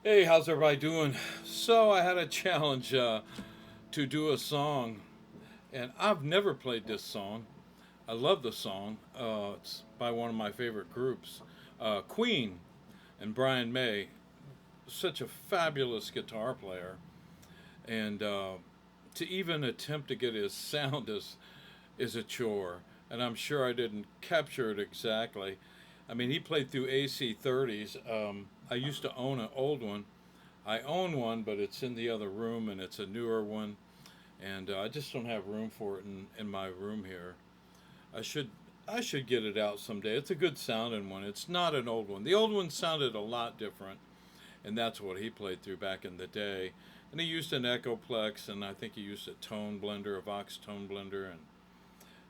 Hey, how's everybody doing? So I had a challenge to do a song, and I've never played this song. I love the song. It's by one of my favorite groups, Queen, and Brian May. Such a fabulous guitar player, and to even attempt to get his sound is a chore. And I'm sure I didn't capture it exactly. I mean, he played through AC 30s. I used to own an old one. I own one, but it's in the other room, and it's a newer one, and I just don't have room for it in my room here. I should I should get it out someday. It's a good sounding one. It's not an old one. The old one sounded a lot different, and that's what he played through back in the day. And he used an Echoplex, and I think he used a tone blender, a Vox tone blender,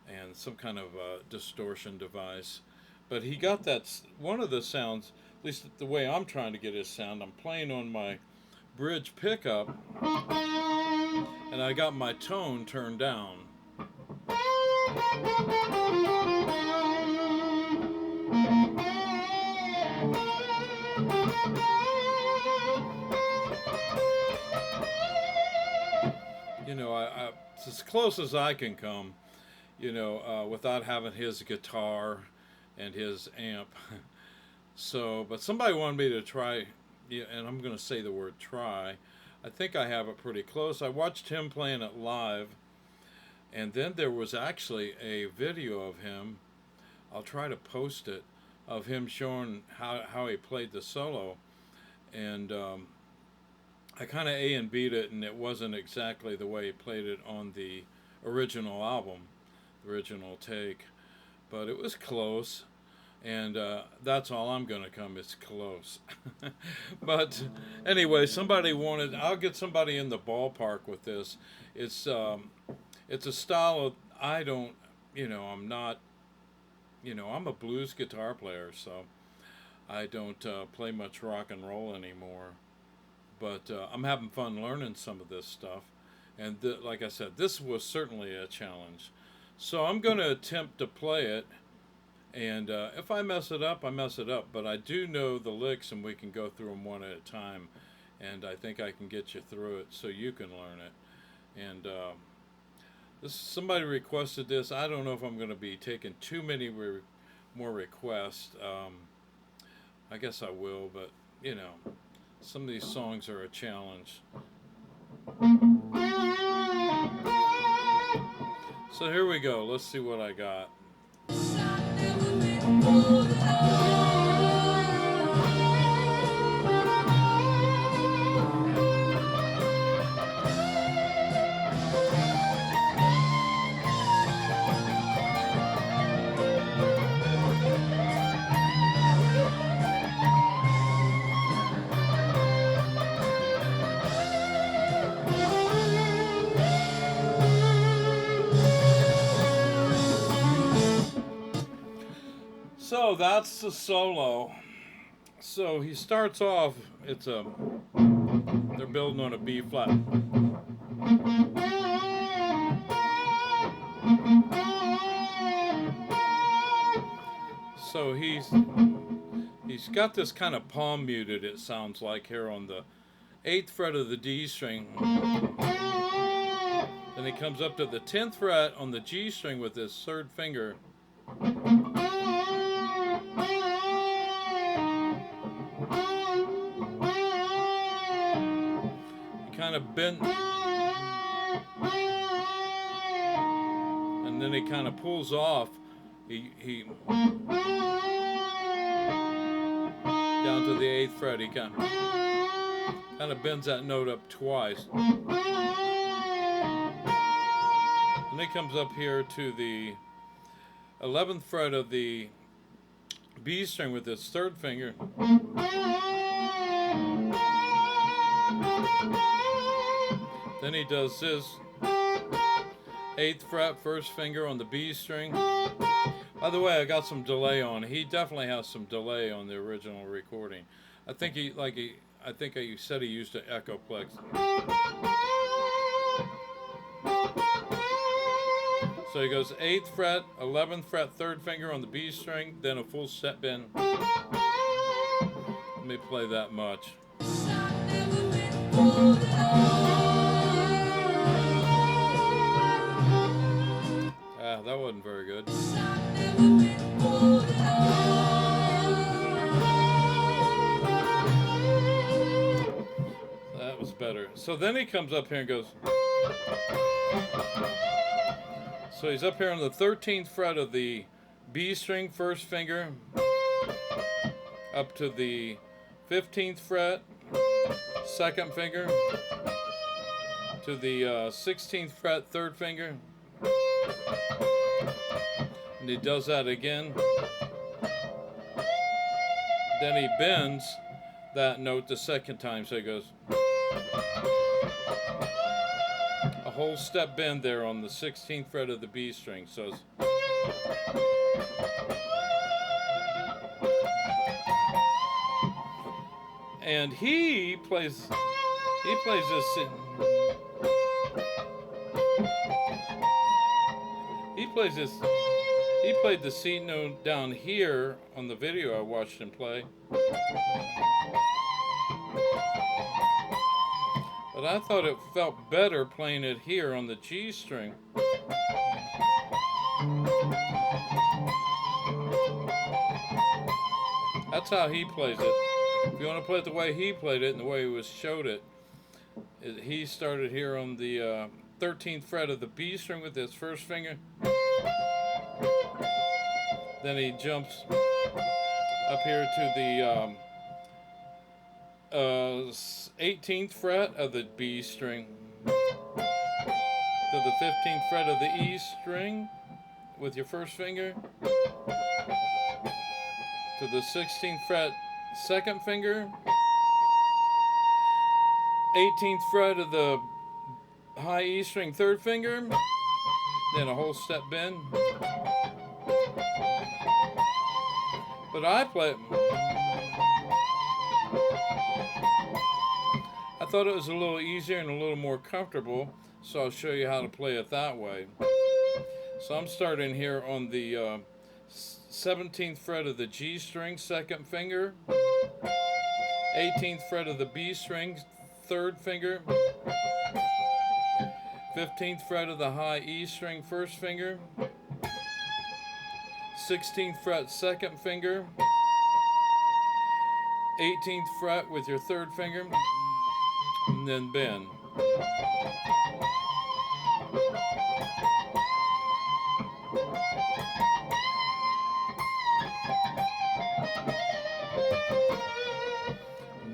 and some kind of distortion device. But he got one of the sounds, at least the way I'm trying to get his sound. I'm playing on my bridge pickup, and I got my tone turned down. It's as close as I can come, without having his guitar and his amp. So, but somebody wanted me to try, yeah, and I'm going to say the word try. I think I have it pretty close. I watched him playing it live, and then there was actually a video of him. I'll try to post it, of him showing how he played the solo. And I kind of A and B'd it, and it wasn't exactly the way he played it on the original album, the original take. But it was close, and that's all I'm going to come is close. But anyway, I'll get somebody in the ballpark with this. It's, um, it's a style of, I don't, I'm not, I'm a blues guitar player, so I don't play much rock and roll anymore. But I'm having fun learning some of this stuff. And like I said, this was certainly a challenge. So I'm going to attempt to play it. And if I mess it up, I mess it up. But I do know the licks, and we can go through them one at a time. And I think I can get you through it so you can learn it. And somebody requested this. I don't know if I'm going to be taking too many more requests. I guess I will, but some of these songs are a challenge. So here we go. Let's see what I got. So that's the solo. So he starts off. They're building on a B flat. So he's got this kind of palm muted. It sounds like here on the eighth fret of the D string. Then he comes up to the 10th fret on the G string with his third finger. He kind of bent, and then he kind of pulls off. He down to the 8th fret. He kind of bends that note up twice. And he comes up here to the 11th fret of the B string with his third finger. Then he does this 8th fret, first finger on the B string. By the way, I got some delay on. He definitely has some delay on the original recording. I think he said he used an Echoplex. So he goes 8th fret, 11th fret, third finger on the B string, then a full step bend. Let me play that much. That wasn't very good. That was better. So then he comes up here and goes. So he's up here on the 13th fret of the B string, first finger, up to the 15th fret, second finger, to the 16th fret, third finger, and he does that again. Then he bends that note the second time, so he goes a whole step bend there on the 16th fret of the B string. So it's and he plays this. He played the C note down here on the video I watched him play. But I thought it felt better playing it here on the G string. That's how he plays it. If you want to play it the way he played it and the way he showed it, he started here on the 13th fret of the B string with his first finger. Then he jumps up here to the 18th fret of the B string, to the 15th fret of the E string with your first finger, to the 16th fret second finger, 18th fret of the high E string third finger, then a whole step bend. But I thought it was a little easier and a little more comfortable, so I'll show you how to play it that way. So I'm starting here on the 17th fret of the G string, second finger, 18th fret of the B string, third finger, 15th fret of the high E string, first finger, 16th fret, second finger, 18th fret with your third finger, and then bend.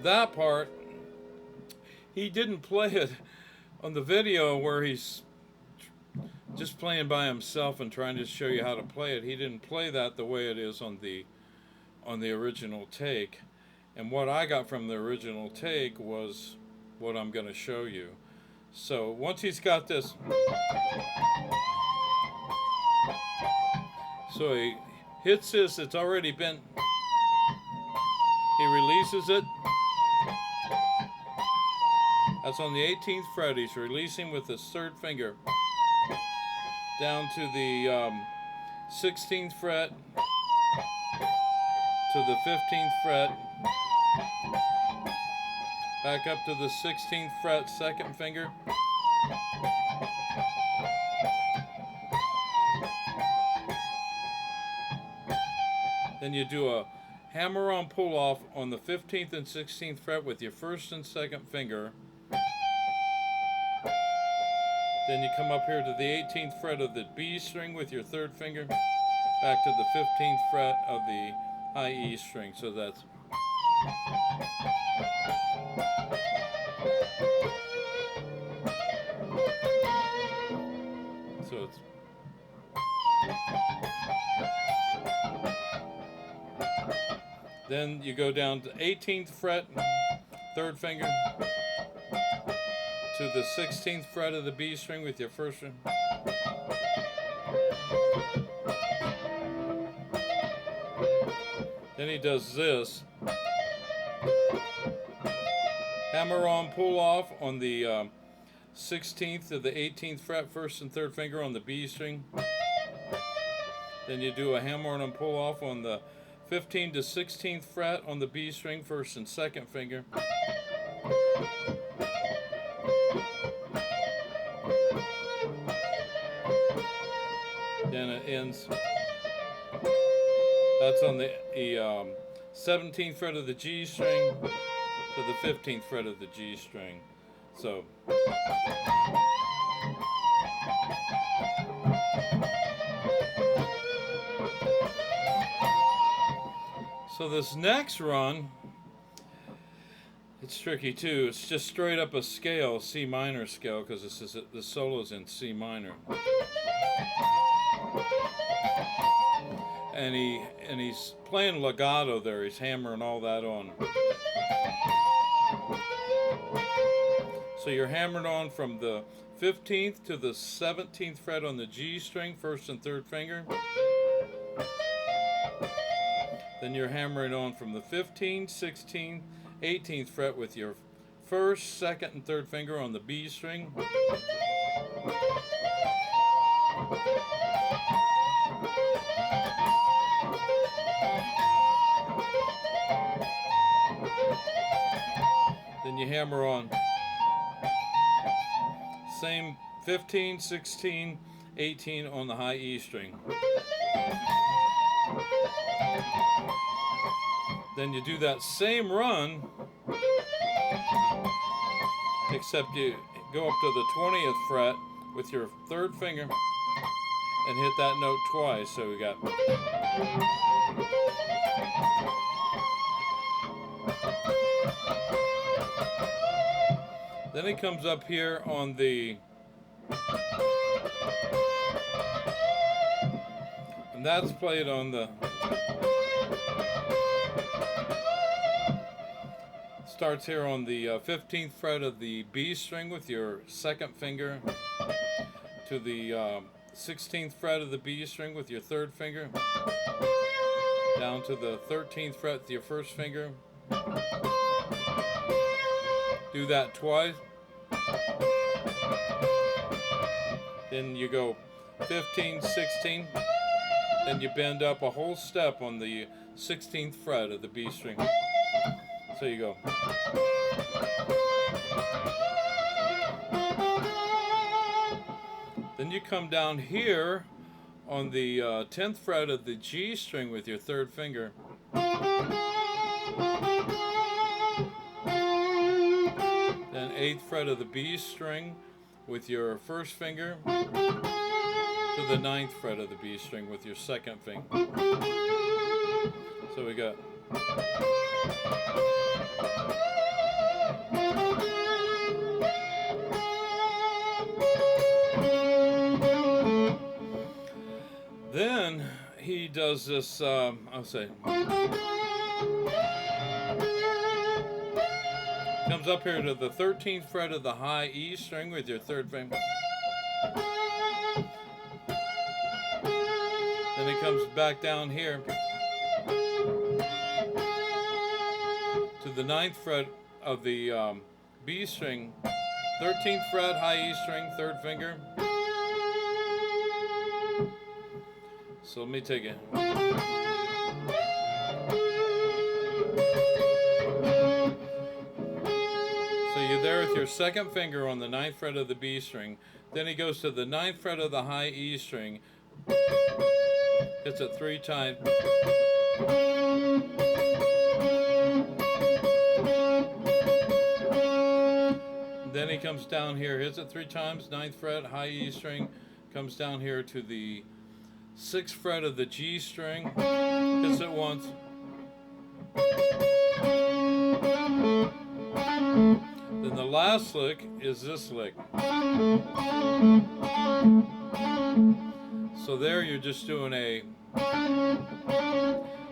That part, he didn't play it on the video where he's just playing by himself and trying to show you how to play it. He didn't play that the way it is on the original take. And what I got from the original take was what I'm going to show you. So once he's got this, so he hits this, it's already been, he releases it. That's on the 18th fret. He's releasing with his third finger down to the 16th fret, to the 15th fret, back up to the 16th fret, second finger, then you do a hammer-on pull-off on the 15th and 16th fret with your first and second finger. Then you come up here to the 18th fret of the B string with your third finger, back to the 15th fret of the high E string. So that's it's then you go down to 18th fret, third finger, to the 16th fret of the B string with your first string. Then he does this. Hammer on, pull off on the 16th to the 18th fret, first and third finger on the B string. Then you do a hammer on and pull off on the 15th to 16th fret on the B string, first and second finger. Then it ends. That's on the 17th fret of the G string to the 15th fret of the G string. So this next run, it's tricky too. It's just straight up a scale, C minor scale, because the solo's in C minor. And he's playing legato there. He's hammering all that on. So you're hammering on from the 15th to the 17th fret on the G string, first and third finger. Then you're hammering on from the 15th, 16th, 18th fret with your first, second, and third finger on the B string. Then you hammer on same 15, 16, 18 on the high E string. Then you do that same run, except you go up to the 20th fret with your third finger and hit that note twice. So we got then it comes up here on the, and that's played on the, starts here on the 15th fret of the B string with your second finger to the 16th fret of the B string with your third finger, down to the 13th fret with your first finger. Do that twice. Then you go 15, 16, then you bend up a whole step on the 16th fret of the B string. So you go. Then you come down here on the 10th fret of the G string with your third finger. Then 8th fret of the B string with your first finger to the 9th fret of the B string with your second finger. So we got. Then he does this, I'll say, comes up here to the 13th fret of the high E string with your third finger. Then it comes back down here to the 9th fret of the B string, 13th fret, high E string, third finger. So let me take it. So you're there with your second finger on the 9th fret of the B string. Then he goes to the 9th fret of the high E string, hits it 3 times. Then he comes down here, hits it 3 times, 9th fret, high E string, comes down here to the 6th fret of the G string, hits it once. Then the last lick is this lick. So there you're just doing a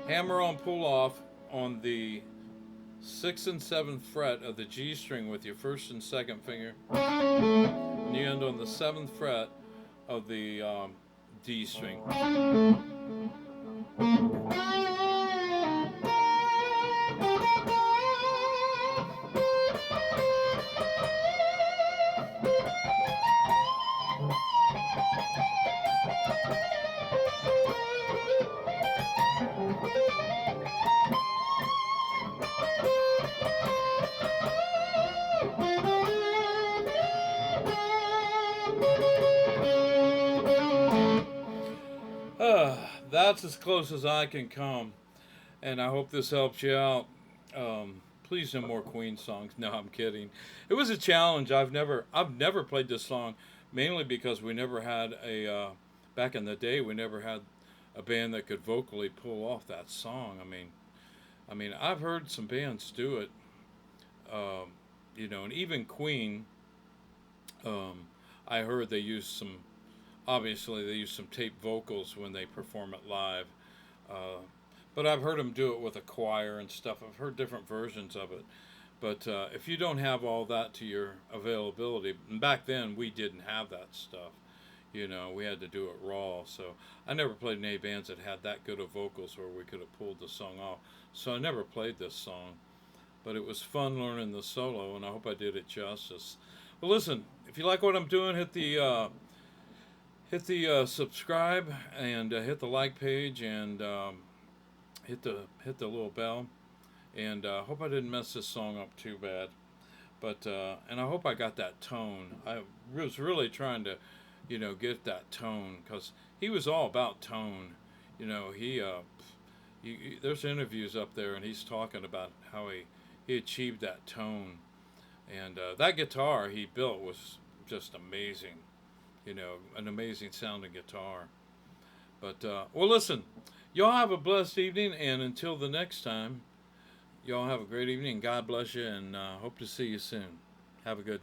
hammer on pull off on the 6th and 7th fret of the G string with your first and second finger. And you end on the 7th fret of the D string. that's as close as I can come, and I hope this helps you out. Please no more Queen songs. No, I'm kidding. It was a challenge. I've never played this song, mainly because we never had back in the day we never had a band that could vocally pull off that song. I mean, I've heard some bands do it, um, and even Queen. Um, I heard they use some. Obviously, they use some tape vocals when they perform it live. Uh, but I've heard them do it with a choir and stuff. I've heard different versions of it. But if you don't have all that to your availability, and back then we didn't have that stuff. We had to do it raw. So I never played in any bands that had that good of vocals where we could have pulled the song off. So I never played this song. But it was fun learning the solo, and I hope I did it justice. Well, listen, if you like what I'm doing, hit the subscribe and hit the like page and hit the little bell. And hope I didn't mess this song up too bad. But and I hope I got that tone. I was really trying to, get that tone because he was all about tone. There's interviews up there and he's talking about how he achieved that tone. And that guitar he built was just amazing. An amazing sounding guitar. But well, listen, y'all have a blessed evening, and until the next time, y'all have a great evening. God bless you, and hope to see you soon. Have a good